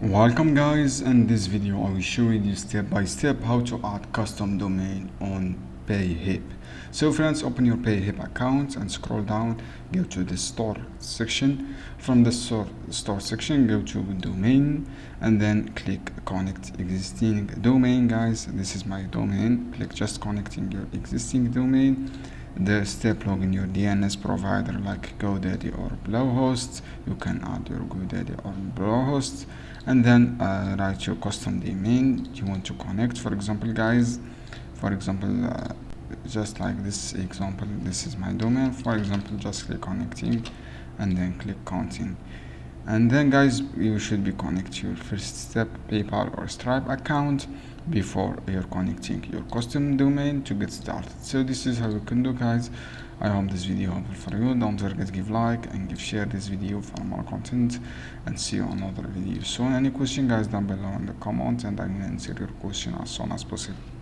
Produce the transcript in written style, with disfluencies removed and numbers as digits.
Welcome guys, in this video I will show you step by step how to add custom domain on Payhip. So friends, open your Payhip account and scroll down, go to the store section. From the store section, go to domain and then click connect existing domain. Guys, this is my domain. Click just connecting your existing domain. The step login your DNS provider like GoDaddy or Bluehost. You can add your GoDaddy or Bluehost, and then write your custom domain you want to connect. For example guys, just like this example, this is my domain. For example, just click connecting and then click continue. And then guys, you should be connect your first step PayPal or Stripe account before you're connecting your custom domain to get started. So this is how you can do, guys. I hope this video helpful for you. Don't forget to give like and share this video for more content, and see you on another video soon. Any question guys down below in the comment, and I will answer your question as soon as possible.